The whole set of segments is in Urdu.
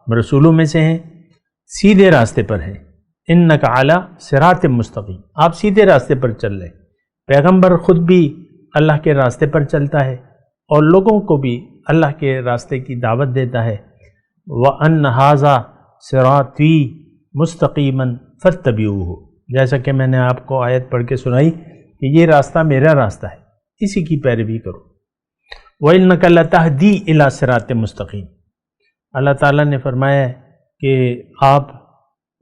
رسولوں میں سے ہیں، سیدھے راستے پر ہیں۔ انک علی صراط مستقیم، آپ سیدھے راستے پر چل رہے۔ پیغمبر خود بھی اللہ کے راستے پر چلتا ہے اور لوگوں کو بھی اللہ کے راستے کی دعوت دیتا ہے۔ وَأَنَّ هَذَا صِرَاطِي مُسْتَقِيمًا فَاتَّبِعُوهُ، جیسا کہ میں نے آپ کو آیت پڑھ کے سنائی کہ یہ راستہ میرا راستہ ہے، اسی کی پیروی کرو۔ وَإِنَّكَ لَتَهْدِي إِلَى صِرَاطٍ مُسْتَقِيمٍ، اللہ تعالیٰ نے فرمایا ہے کہ آپ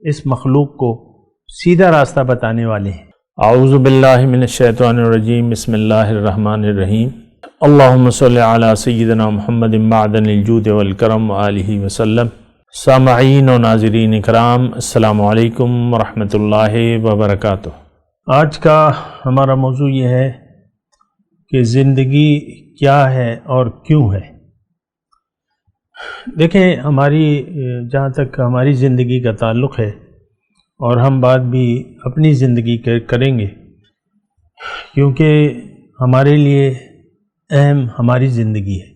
اس مخلوق کو سیدھا راستہ بتانے والے ہیں۔ اعوذ باللہ من الشیطان الرجیم، بسم اللہ الرحمن الرحیم۔ اللہم صلی علی سیدنا محمد معدن الجود والکرم وآلہ وسلم۔ سامعین و ناظرین اکرام، السلام علیکم ورحمۃ اللہ وبرکاتہ۔ آج کا ہمارا موضوع یہ ہے کہ زندگی کیا ہے اور کیوں ہے۔ دیکھیں، جہاں تک ہماری زندگی کا تعلق ہے، اور ہم بات بھی اپنی زندگی کریں گے، کیونکہ ہمارے لیے اہم ہماری زندگی ہے۔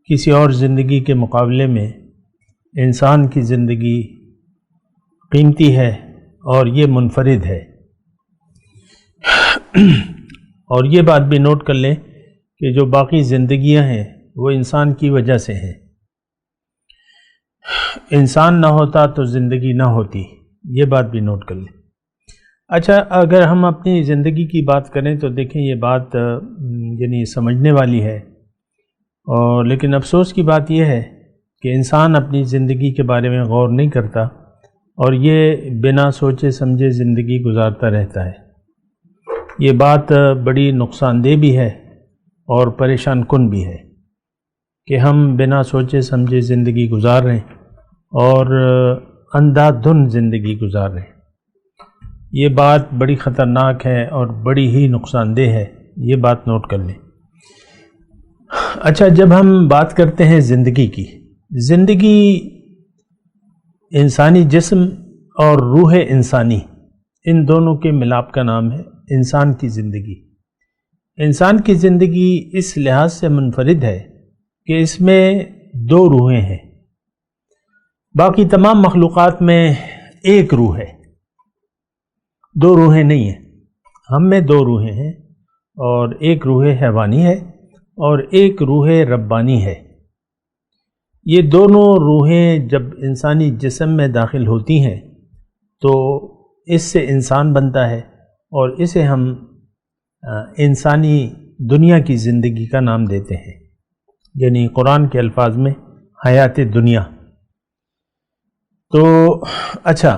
کسی اور زندگی کے مقابلے میں انسان کی زندگی قیمتی ہے اور یہ منفرد ہے۔ اور یہ بات بھی نوٹ کر لیں کہ جو باقی زندگیاں ہیں وہ انسان کی وجہ سے ہیں۔ انسان نہ ہوتا تو زندگی نہ ہوتی، یہ بات بھی نوٹ کر لیں۔ اچھا، اگر ہم اپنی زندگی کی بات کریں تو دیکھیں یہ بات یعنی سمجھنے والی ہے، اور لیکن افسوس کی بات یہ ہے کہ انسان اپنی زندگی کے بارے میں غور نہیں کرتا اور یہ بنا سوچے سمجھے زندگی گزارتا رہتا ہے۔ یہ بات بڑی نقصان دہ بھی ہے اور پریشان کن بھی ہے کہ ہم بنا سوچے سمجھے زندگی گزار رہے ہیں اور اندھا دھند زندگی گزار رہے ہیں۔ یہ بات بڑی خطرناک ہے اور بڑی ہی نقصان دہ ہے، یہ بات نوٹ کر لیں۔ اچھا، جب ہم بات کرتے ہیں زندگی کی، زندگی انسانی جسم اور روح انسانی، ان دونوں کے ملاپ کا نام ہے انسان کی زندگی۔ انسان کی زندگی اس لحاظ سے منفرد ہے کہ اس میں دو روحیں ہیں۔ باقی تمام مخلوقات میں ایک روح ہے، دو روحیں نہیں ہیں۔ ہم میں دو روحیں ہیں، اور ایک روح حیوانی ہے اور ایک روح ربانی ہے۔ یہ دونوں روحیں جب انسانی جسم میں داخل ہوتی ہیں تو اس سے انسان بنتا ہے، اور اسے ہم انسانی دنیا کی زندگی کا نام دیتے ہیں، یعنی قرآن کے الفاظ میں حیات دنیا۔ تو اچھا،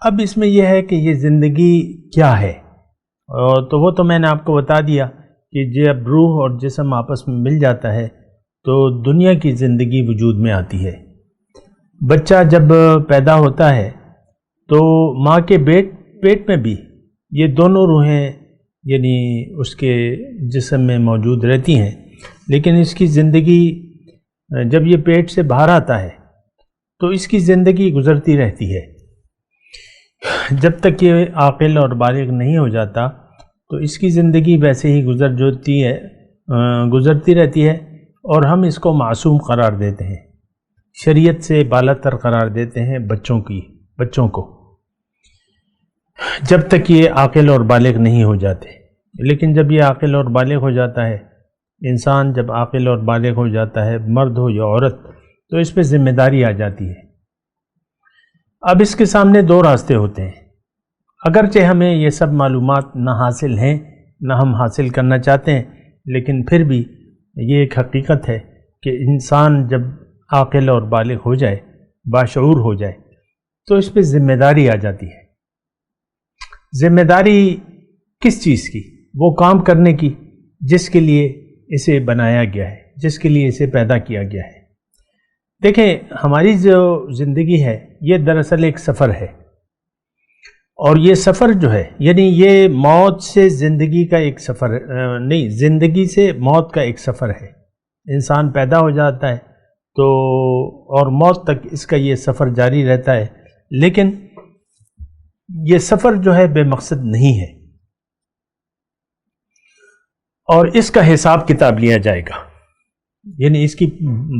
اب اس میں یہ ہے کہ یہ زندگی کیا ہے، تو وہ تو میں نے آپ کو بتا دیا کہ جب روح اور جسم آپس میں مل جاتا ہے تو دنیا کی زندگی وجود میں آتی ہے۔ بچہ جب پیدا ہوتا ہے تو ماں کے پیٹ میں بھی یہ دونوں روحیں یعنی اس کے جسم میں موجود رہتی ہیں، لیکن اس کی زندگی جب یہ پیٹ سے باہر آتا ہے تو اس کی زندگی گزرتی رہتی ہے۔ جب تک یہ عاقل اور بالغ نہیں ہو جاتا تو اس کی زندگی ویسے ہی گزرتی رہتی ہے، اور ہم اس کو معصوم قرار دیتے ہیں، شریعت سے بالا تر قرار دیتے ہیں بچوں کو، جب تک یہ عاقل اور بالغ نہیں ہو جاتے۔ لیکن جب یہ عاقل اور بالغ ہو جاتا ہے، انسان جب عاقل اور بالغ ہو جاتا ہے، مرد ہو یا عورت، تو اس پہ ذمہ داری آ جاتی ہے۔ اب اس کے سامنے دو راستے ہوتے ہیں۔ اگرچہ ہمیں یہ سب معلومات نہ حاصل ہیں، نہ ہم حاصل کرنا چاہتے ہیں، لیکن پھر بھی یہ ایک حقیقت ہے کہ انسان جب عاقل اور بالغ ہو جائے، باشعور ہو جائے، تو اس پہ ذمہ داری آ جاتی ہے۔ ذمہ داری کس چیز کی؟ وہ کام کرنے کی جس کے لیے اسے بنایا گیا ہے، جس کے لیے اسے پیدا کیا گیا ہے۔ دیکھیں، ہماری جو زندگی ہے یہ دراصل ایک سفر ہے، اور یہ سفر جو ہے یعنی یہ موت سے زندگی کا ایک سفر نہیں، زندگی سے موت کا ایک سفر ہے۔ انسان پیدا ہو جاتا ہے تو اور موت تک اس کا یہ سفر جاری رہتا ہے، لیکن یہ سفر جو ہے بے مقصد نہیں ہے، اور اس کا حساب کتاب لیا جائے گا، یعنی اس کی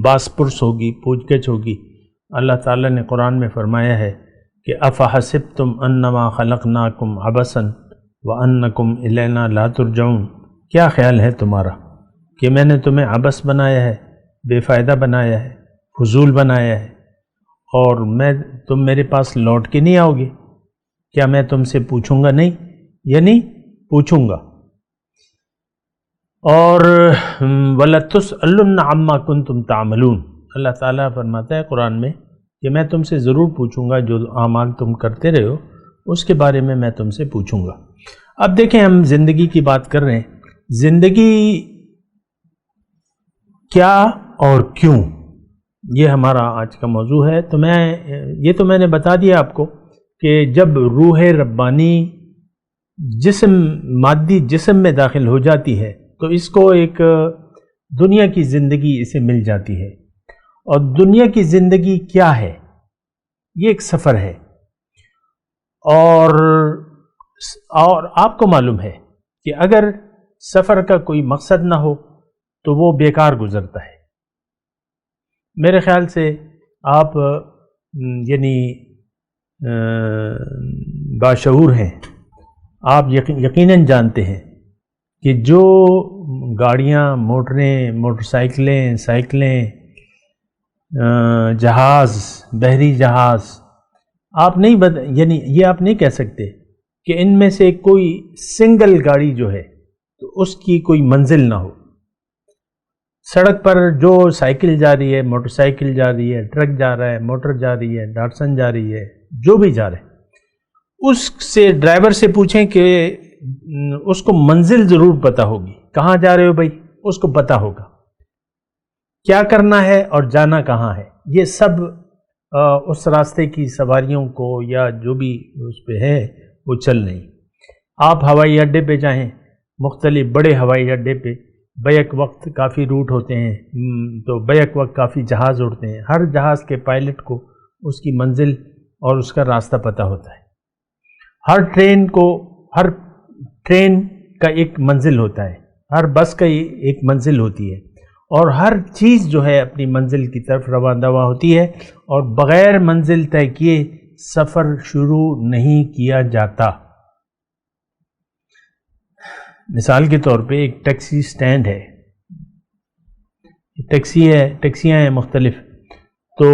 باس پرس ہوگی، پوچھ گچھ ہوگی، اللہ تعالیٰ نے قرآن میں فرمایا ہے کہ افحسبتم انما خلقناکم عبثا وانکم الینا لا ترجعون، کیا خیال ہے تمہارا کہ میں نے تمہیں عبث بنایا ہے، بے فائدہ بنایا ہے، فضول بنایا ہے، اور تم میرے پاس لوٹ کے نہیں آؤ گے؟ کیا میں تم سے پوچھوں گا نہیں؟ یعنی پوچھوں گا۔ اور وَلَتُسْأَلُنَّ عَمَّا كُنْتُمْ تَعْمَلُونَ، اللہ تعالیٰ فرماتا ہے قرآن میں کہ میں تم سے ضرور پوچھوں گا، جو اعمال تم کرتے رہے ہو اس کے بارے میں تم سے پوچھوں گا۔ اب دیکھیں، ہم زندگی کی بات کر رہے ہیں، زندگی کیا اور کیوں، یہ ہمارا آج کا موضوع ہے۔ تو میں نے بتا دیا آپ کو کہ جب روح ربانی مادی جسم میں داخل ہو جاتی ہے تو اس کو ایک دنیا کی زندگی اسے مل جاتی ہے۔ اور دنیا کی زندگی کیا ہے؟ یہ ایک سفر ہے، اور آپ کو معلوم ہے کہ اگر سفر کا کوئی مقصد نہ ہو تو وہ بیکار گزرتا ہے۔ میرے خیال سے آپ یعنی باشعور ہیں، آپ یقیناً جانتے ہیں کہ جو گاڑیاں، موٹر سائیکلیں، جہاز، بحری جہاز، آپ نہیں کہہ سکتے کہ ان میں سے کوئی سنگل گاڑی جو ہے تو اس کی کوئی منزل نہ ہو۔ سڑک پر جو سائیکل جا رہی ہے، موٹر سائیکل جا رہی ہے، ٹرک جا رہا ہے، موٹر جا رہی ہے، ڈاٹسن جا رہی ہے، جو بھی جا رہے ہیں، اس سے ڈرائیور سے پوچھیں کہ اس کو منزل ضرور پتہ ہوگی، کہاں جا رہے ہو بھائی، اس کو پتہ ہوگا کیا کرنا ہے اور جانا کہاں ہے۔ یہ سب اس راستے کی سواریوں کو یا جو بھی اس پہ ہے وہ چل رہی۔ آپ ہوائی اڈے پہ جائیں، مختلف بڑے ہوائی اڈے پہ بیک وقت کافی روٹ ہوتے ہیں، تو بیک وقت کافی جہاز اڑتے ہیں۔ ہر جہاز کے پائلٹ کو اس کی منزل اور اس کا راستہ پتہ ہوتا ہے۔ ہر ٹرین کا ایک منزل ہوتا ہے، ہر بس کا ایک منزل ہوتی ہے، اور ہر چیز جو ہے اپنی منزل کی طرف رواں دواں ہوتی ہے، اور بغیر منزل طے کیے سفر شروع نہیں کیا جاتا۔ مثال کے طور پہ ایک ٹیکسی سٹینڈ ہے، ٹیکسیاں ہیں مختلف، تو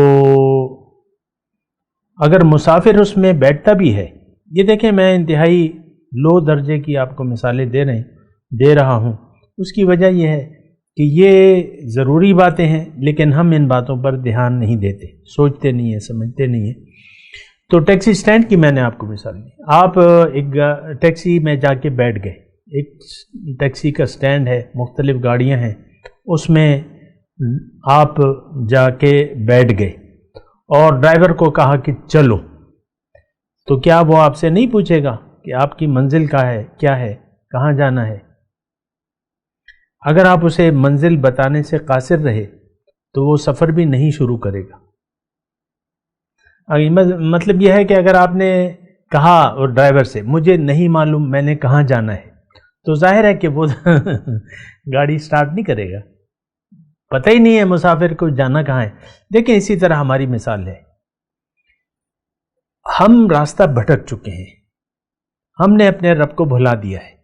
اگر مسافر اس میں بیٹھتا بھی ہے، یہ دیکھیں میں انتہائی لو درجے کی آپ کو مثالیں دے رہا ہوں، اس کی وجہ یہ ہے کہ یہ ضروری باتیں ہیں لیکن ہم ان باتوں پر دھیان نہیں دیتے، سوچتے نہیں ہیں، سمجھتے نہیں ہیں۔ تو ٹیکسی سٹینڈ کی میں نے آپ کو مثال دی، آپ ایک ٹیکسی میں جا کے بیٹھ گئے، ایک ٹیکسی کا سٹینڈ ہے، مختلف گاڑیاں ہیں، اس میں آپ جا کے بیٹھ گئے اور ڈرائیور کو کہا کہ چلو، تو کیا وہ آپ سے نہیں پوچھے گا کہ آپ کی منزل کیا ہے، کہاں جانا ہے؟ اگر آپ اسے منزل بتانے سے قاصر رہے تو وہ سفر بھی نہیں شروع کرے گا۔ مطلب یہ ہے کہ اگر آپ نے کہا اور ڈرائیور سے مجھے نہیں معلوم میں نے کہاں جانا ہے، تو ظاہر ہے کہ وہ گاڑی سٹارٹ نہیں کرے گا، پتہ ہی نہیں ہے مسافر کو جانا کہاں ہے۔ دیکھیں اسی طرح ہماری مثال ہے، ہم راستہ بھٹک چکے ہیں، ہم نے اپنے رب کو بھلا دیا ہے،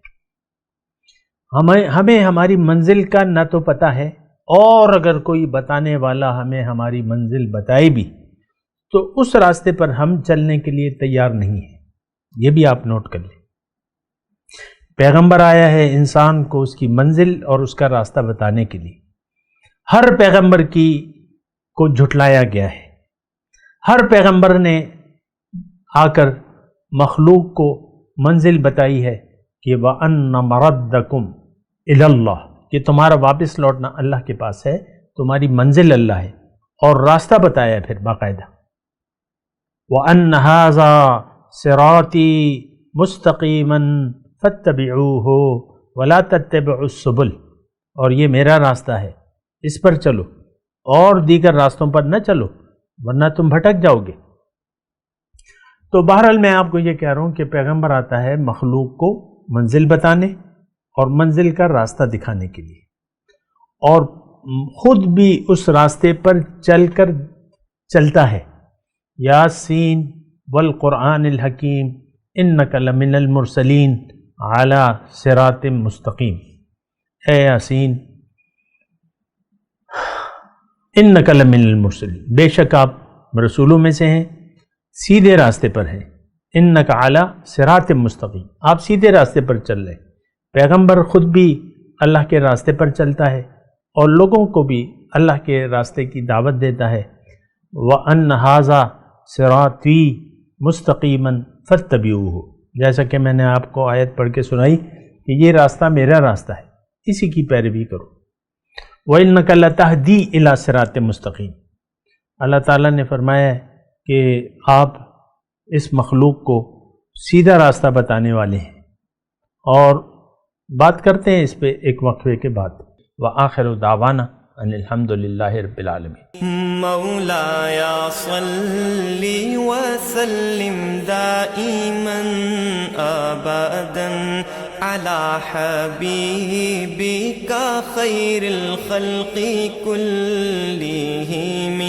ہمیں ہماری منزل کا نہ تو پتہ ہے، اور اگر کوئی بتانے والا ہمیں ہماری منزل بتائے بھی تو اس راستے پر ہم چلنے کے لیے تیار نہیں ہیں۔ یہ بھی آپ نوٹ کر لیں، پیغمبر آیا ہے انسان کو اس کی منزل اور اس کا راستہ بتانے کے لیے، ہر پیغمبر کو جھٹلایا گیا ہے، ہر پیغمبر نے آ کر مخلوق کو منزل بتائی ہے کہ وَأَنَّ مَرَدَّكُمْ إِلَى اللَّهِ، کہ تمہارا واپس لوٹنا اللہ کے پاس ہے، تمہاری منزل اللہ ہے، اور راستہ بتایا پھر باقاعدہ، وَأَنَّ هَذَا صِرَاطِي مُسْتَقِيمًا فَاتَّبِعُوهُ وَلَا تَتَّبِعُوا السُّبُلَ، اور یہ میرا راستہ ہے، اس پر چلو اور دیگر راستوں پر نہ چلو ورنہ تم بھٹک جاؤ گے۔ تو بہرحال میں آپ کو یہ کہہ رہا ہوں کہ پیغمبر آتا ہے مخلوق کو منزل بتانے اور منزل کا راستہ دکھانے کے لیے، اور خود بھی اس راستے پر چلتا ہے۔ یاسین والقرآن الحکیم انک لمن المرسلین علی صراط مستقیم۔ اے یاسین، انک لمن المرسلین، بے شک آپ رسولوں میں سے ہیں، سیدھے راستے پر ہیں۔ انک علی صراط مستقیم، آپ سیدھے راستے پر چل رہے۔ پیغمبر خود بھی اللہ کے راستے پر چلتا ہے اور لوگوں کو بھی اللہ کے راستے کی دعوت دیتا ہے۔ وَأَنَّ هَذَا صِرَاطِي مُسْتَقِيمًا فَاتَّبِعُوهُ، جیسا کہ میں نے آپ کو آیت پڑھ کے سنائی کہ یہ راستہ میرا راستہ ہے، اسی کی پیروی کرو۔ وَإِنَّكَ لَتَهْدِي إِلَى صِرَاطٍ مُسْتَقِيمٍ، اللہ تعالیٰ نے فرمایا ہے کہ آپ اس مخلوق کو سیدھا راستہ بتانے والے ہیں۔ اور بات کرتے ہیں اس پہ ایک وقفے کے بعد۔ وآخر دعوانا ان الحمد للہ رب العالمین۔ مولاي صل وسلم دائما ابدا على حبيبك خير الخلق كلهم